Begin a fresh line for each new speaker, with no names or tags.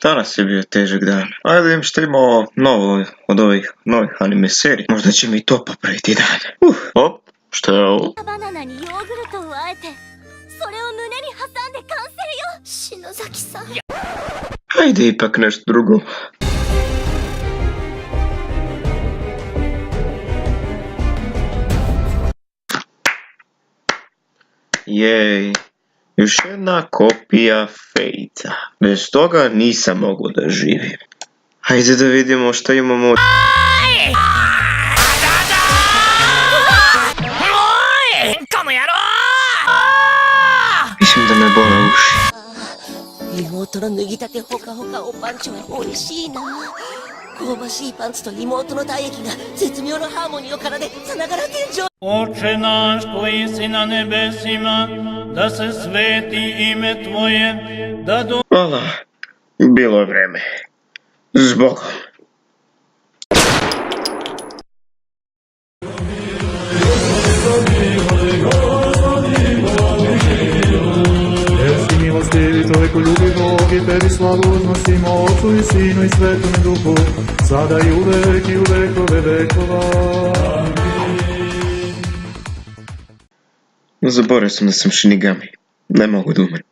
Danas je bio težak dan. Ajde vidim što imamo novo od ovih novih anime serija. Možda će mi to popraviti dan. Op, što je ovo? Ajde ipak nešto drugo. Jej, još jedna kopija Fejca. Bez toga nisam mogao da živim. Hajde da vidimo što imamo. Mislim da me bole uši.
妹の脱ぎたてほかほかおパンチは美味しいな。香ばしいパンツと妹の体液が絶妙のハーモニーを奏でさながら天井。
Oče naš koji si na nebesima, da se sveti ime tvoje, da do...
Hvala, bilo je vreme. Zbogom.
Toliko ljubi Bog i tebi slavu uznosimo, Otcu i Sinu i Svetome Duhu, sada i uvek i u vekove vekova.
Zaboravio sam da sam Shinigami. Ne mogu da umrem.